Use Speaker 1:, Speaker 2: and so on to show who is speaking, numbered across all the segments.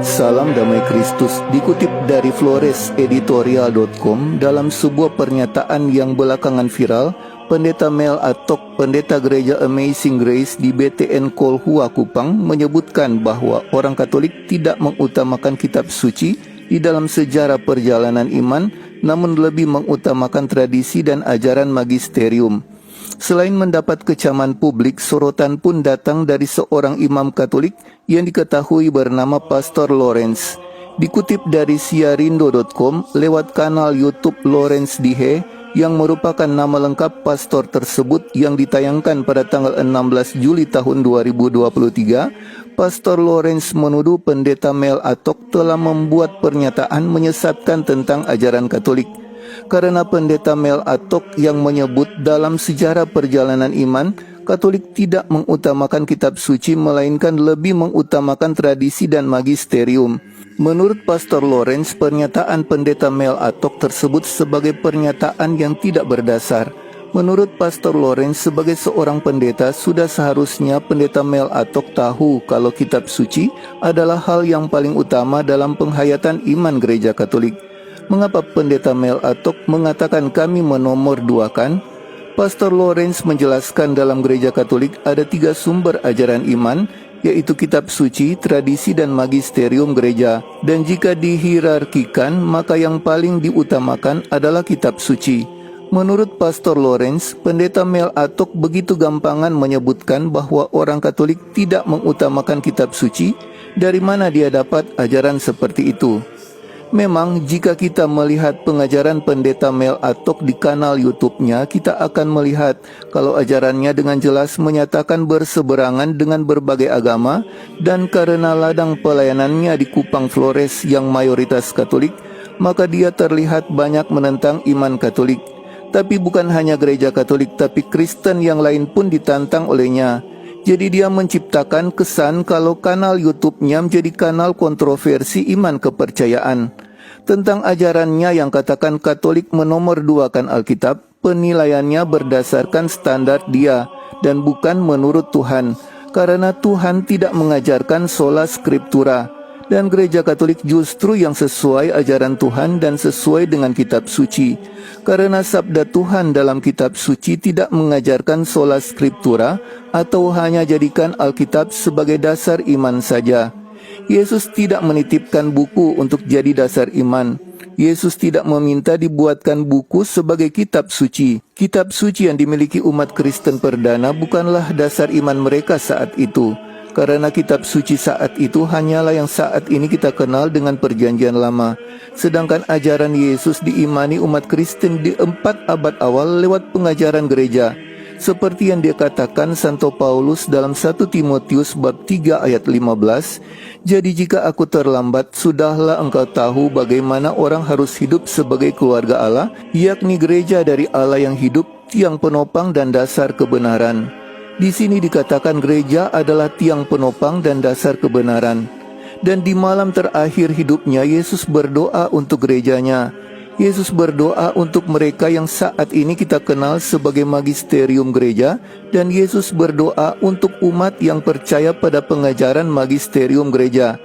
Speaker 1: Salam damai Kristus dikutip dari floreseditorial.com dalam sebuah pernyataan yang belakangan viral. Pendeta Mel Atok, pendeta gereja Amazing Grace di BTN Kolhua Kupang, menyebutkan bahwa orang Katolik tidak mengutamakan kitab suci di dalam sejarah perjalanan iman, namun lebih mengutamakan tradisi dan ajaran magisterium. Selain mendapat kecaman publik, sorotan pun datang dari seorang imam Katolik yang diketahui bernama Pastor Lawrence. Dikutip dari siarindo.com lewat kanal YouTube Lawrence Dihe, yang merupakan nama lengkap pastor tersebut yang ditayangkan pada tanggal 16 Juli tahun 2023, Pastor Lawrence menuduh pendeta Mel Atok telah membuat pernyataan menyesatkan tentang ajaran Katolik. Karena pendeta Mel Atok yang menyebut dalam sejarah perjalanan iman, Katolik tidak mengutamakan kitab suci melainkan lebih mengutamakan tradisi dan magisterium. Menurut Pastor Lawrence, pernyataan pendeta Mel Atok tersebut sebagai pernyataan yang tidak berdasar. Menurut Pastor Lawrence, sebagai seorang pendeta, sudah seharusnya pendeta Mel Atok tahu kalau kitab suci adalah hal yang paling utama dalam penghayatan iman gereja Katolik. Mengapa pendeta Mel Atok mengatakan kami menomorduakan? Pastor Lawrence menjelaskan dalam gereja Katolik ada 3 sumber ajaran iman, yaitu kitab suci, tradisi, dan magisterium gereja. Dan jika dihierarkikan, maka yang paling diutamakan adalah kitab suci. Menurut Pastor Lawrence, pendeta Mel Atok begitu gampangan menyebutkan bahwa orang Katolik tidak mengutamakan kitab suci. Dari mana dia dapat ajaran seperti itu? Memang jika kita melihat pengajaran pendeta Mel Atok di kanal YouTube-nya, kita akan melihat kalau ajarannya dengan jelas menyatakan berseberangan dengan berbagai agama, dan karena ladang pelayanannya di Kupang Flores yang mayoritas Katolik, maka dia terlihat banyak menentang iman Katolik. Tapi bukan hanya gereja Katolik, tapi Kristen yang lain pun ditantang olehnya. Jadi dia menciptakan kesan kalau kanal YouTube-nya menjadi kanal kontroversi iman kepercayaan. Tentang ajarannya yang katakan Katolik menomorduakan Alkitab, penilaiannya berdasarkan standar dia dan bukan menurut Tuhan. Karena Tuhan tidak mengajarkan sola scriptura. Dan gereja Katolik justru yang sesuai ajaran Tuhan dan sesuai dengan kitab suci. Karena sabda Tuhan dalam kitab suci tidak mengajarkan sola scriptura atau hanya jadikan Alkitab sebagai dasar iman saja. Yesus tidak menitipkan buku untuk jadi dasar iman. Yesus tidak meminta dibuatkan buku sebagai kitab suci. Kitab suci yang dimiliki umat Kristen perdana bukanlah dasar iman mereka saat itu. Karena kitab suci saat itu hanyalah yang saat ini kita kenal dengan perjanjian lama. Sedangkan ajaran Yesus diimani umat Kristen di 4 abad awal lewat pengajaran gereja. Seperti yang dikatakan Santo Paulus dalam 1 Timotius bab 3 ayat 15, "Jadi jika aku terlambat, sudahlah engkau tahu bagaimana orang harus hidup sebagai keluarga Allah, yakni gereja dari Allah yang hidup, tiang penopang dan dasar kebenaran." Di sini dikatakan gereja adalah tiang penopang dan dasar kebenaran. Dan di malam terakhir hidupnya, Yesus berdoa untuk gerejanya. Yesus berdoa untuk mereka yang saat ini kita kenal sebagai magisterium gereja, dan Yesus berdoa untuk umat yang percaya pada pengajaran magisterium gereja.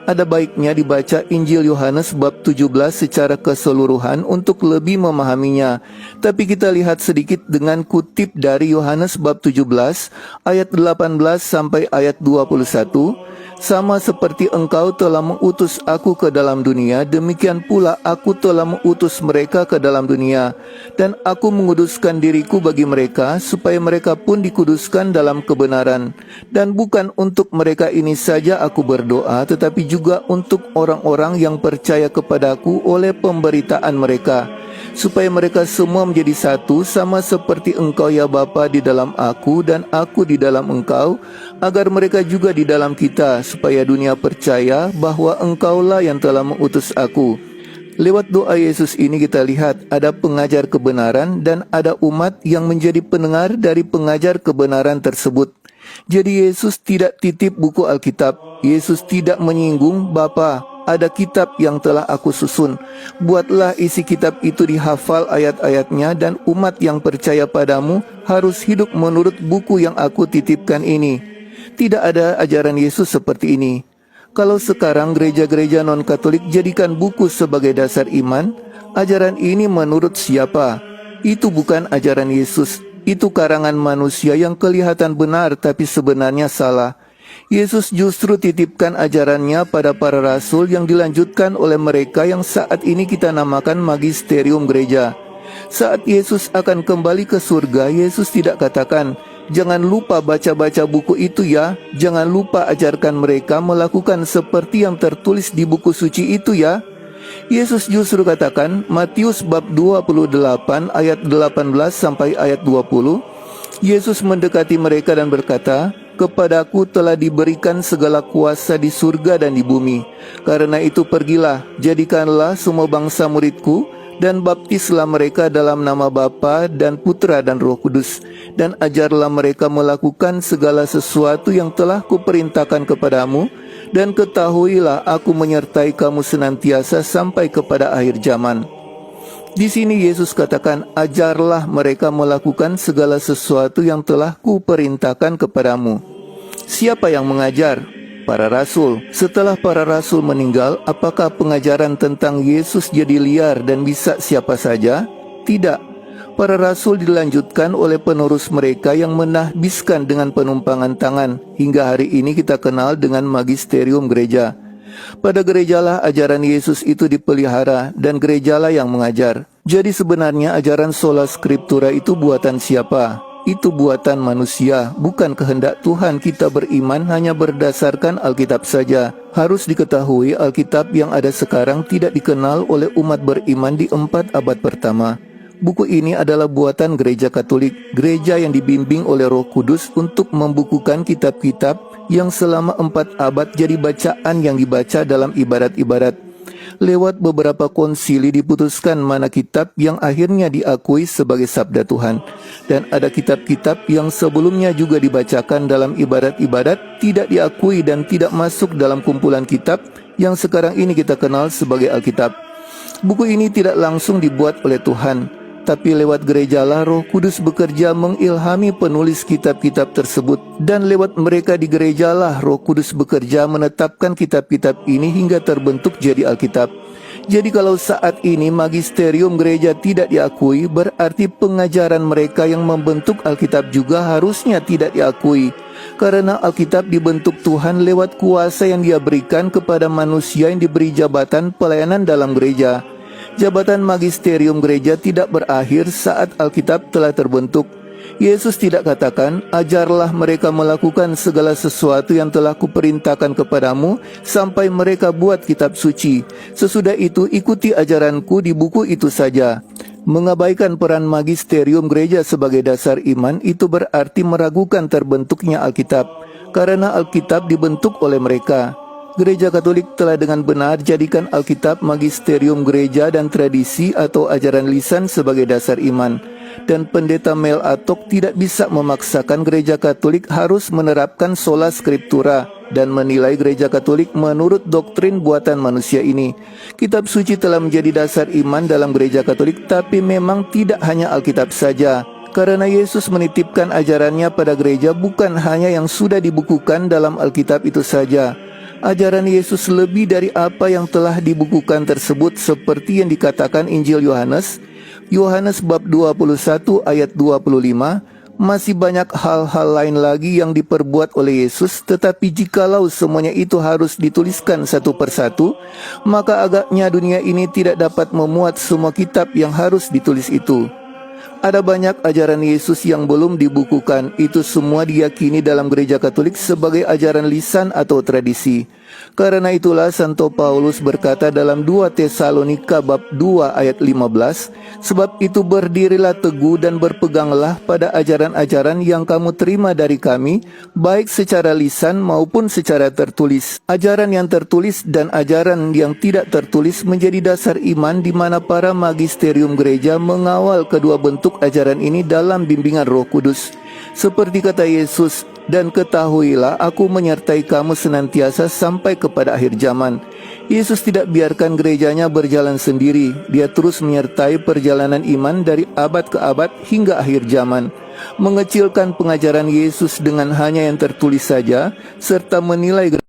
Speaker 1: Ada baiknya dibaca Injil Yohanes bab 17 secara keseluruhan untuk lebih memahaminya. Tapi kita lihat sedikit dengan kutip dari Yohanes bab 17 ayat 18 sampai ayat 21. "Sama seperti engkau telah mengutus aku ke dalam dunia, demikian pula aku telah mengutus mereka ke dalam dunia. Dan aku menguduskan diriku bagi mereka, supaya mereka pun dikuduskan dalam kebenaran. Dan bukan untuk mereka ini saja aku berdoa, tetapi juga untuk orang-orang yang percaya kepadaku oleh pemberitaan mereka, supaya mereka semua menjadi satu, sama seperti engkau ya Bapa di dalam aku dan aku di dalam engkau, agar mereka juga di dalam kita, supaya dunia percaya bahwa engkaulah yang telah mengutus aku." Lewat doa Yesus ini kita lihat ada pengajar kebenaran dan ada umat yang menjadi pendengar dari pengajar kebenaran tersebut. Jadi Yesus tidak titip buku Alkitab. Yesus tidak menyinggung, "Bapa, ada kitab yang telah aku susun. Buatlah isi kitab itu dihafal ayat-ayatnya, dan umat yang percaya padamu harus hidup menurut buku yang aku titipkan ini." Tidak ada ajaran Yesus seperti ini. Kalau sekarang gereja-gereja non-Katolik jadikan buku sebagai dasar iman, ajaran ini menurut siapa? Itu bukan ajaran Yesus. Itu karangan manusia yang kelihatan benar tapi sebenarnya salah. Yesus justru titipkan ajarannya pada para rasul yang dilanjutkan oleh mereka yang saat ini kita namakan magisterium gereja. Saat Yesus akan kembali ke surga, Yesus tidak katakan, "Jangan lupa baca-baca buku itu ya, jangan lupa ajarkan mereka melakukan seperti yang tertulis di buku suci itu ya." Yesus justru katakan, Matius bab 28 ayat 18 sampai ayat 20, Yesus mendekati mereka dan berkata, "Kepadaku telah diberikan segala kuasa di surga dan di bumi. Karena itu pergilah, jadikanlah semua bangsa muridku, dan baptislah mereka dalam nama Bapa dan Putra dan Roh Kudus, dan ajarlah mereka melakukan segala sesuatu yang telah kuperintahkan kepadamu, dan ketahuilah aku menyertai kamu senantiasa sampai kepada akhir zaman." Di sini Yesus katakan, ajarlah mereka melakukan segala sesuatu yang telah kuperintahkan kepadamu. Siapa yang mengajar? Para rasul. Setelah para rasul meninggal, apakah pengajaran tentang Yesus jadi liar dan bisa siapa saja? Tidak. Para rasul dilanjutkan oleh penerus mereka yang menahbiskan dengan penumpangan tangan. Hingga hari ini kita kenal dengan magisterium gereja. Pada gerejalah ajaran Yesus itu dipelihara dan gerejalah yang mengajar. Jadi sebenarnya ajaran sola scriptura itu buatan siapa? Itu buatan manusia, bukan kehendak Tuhan kita beriman hanya berdasarkan Alkitab saja. Harus diketahui Alkitab yang ada sekarang tidak dikenal oleh umat beriman di 4 abad pertama. Buku ini adalah buatan gereja Katolik, gereja yang dibimbing oleh Roh Kudus untuk membukukan kitab-kitab yang selama 4 abad jadi bacaan yang dibaca dalam ibadat-ibadat. Lewat beberapa konsili diputuskan mana kitab yang akhirnya diakui sebagai sabda Tuhan. Dan ada kitab-kitab yang sebelumnya juga dibacakan dalam ibadat-ibadat, tidak diakui dan tidak masuk dalam kumpulan kitab yang sekarang ini kita kenal sebagai Alkitab. Buku ini tidak langsung dibuat oleh Tuhan, tapi lewat gerejalah Roh Kudus bekerja mengilhami penulis kitab-kitab tersebut, dan lewat mereka di gerejalah Roh Kudus bekerja menetapkan kitab-kitab ini hingga terbentuk jadi Alkitab. Jadi kalau saat ini magisterium gereja tidak diakui, berarti pengajaran mereka yang membentuk Alkitab juga harusnya tidak diakui. Karena Alkitab dibentuk Tuhan lewat kuasa yang Dia berikan kepada manusia yang diberi jabatan pelayanan dalam gereja. Jabatan magisterium gereja tidak berakhir saat Alkitab telah terbentuk. Yesus tidak katakan, ajarlah mereka melakukan segala sesuatu yang telah kuperintahkan kepadamu sampai mereka buat kitab suci. Sesudah itu ikuti ajaranku di buku itu saja. Mengabaikan peran magisterium gereja sebagai dasar iman itu berarti meragukan terbentuknya Alkitab, karena Alkitab dibentuk oleh mereka. Gereja Katolik telah dengan benar jadikan Alkitab, magisterium gereja dan tradisi atau ajaran lisan sebagai dasar iman. Dan pendeta Mel Atok tidak bisa memaksakan gereja Katolik harus menerapkan sola scriptura dan menilai gereja Katolik menurut doktrin buatan manusia ini. Kitab suci telah menjadi dasar iman dalam gereja Katolik, tapi memang tidak hanya Alkitab saja. Karena Yesus menitipkan ajarannya pada gereja bukan hanya yang sudah dibukukan dalam Alkitab itu saja. Ajaran Yesus lebih dari apa yang telah dibukukan tersebut, seperti yang dikatakan Injil Yohanes. Yohanes bab 21 ayat 25, masih banyak hal-hal lain lagi yang diperbuat oleh Yesus, tetapi jikalau semuanya itu harus dituliskan satu persatu, maka agaknya dunia ini tidak dapat memuat semua kitab yang harus ditulis itu. Ada banyak ajaran Yesus yang belum dibukukan. Itu semua diyakini dalam gereja Katolik sebagai ajaran lisan atau tradisi. Karena itulah Santo Paulus berkata dalam 2 Tesalonika bab 2 ayat 15, sebab itu berdirilah teguh dan berpeganglah pada ajaran-ajaran yang kamu terima dari kami, baik secara lisan maupun secara tertulis. Ajaran yang tertulis dan ajaran yang tidak tertulis menjadi dasar iman, di mana para magisterium gereja mengawal kedua bentuk ajaran ini dalam bimbingan Roh Kudus. Seperti kata Yesus, "Dan ketahuilah aku menyertai kamu senantiasa sampai kepada akhir zaman." Yesus tidak biarkan gerejanya berjalan sendiri. Dia terus menyertai perjalanan iman dari abad ke abad hingga akhir zaman. Mengecilkan pengajaran Yesus dengan hanya yang tertulis saja, serta menilai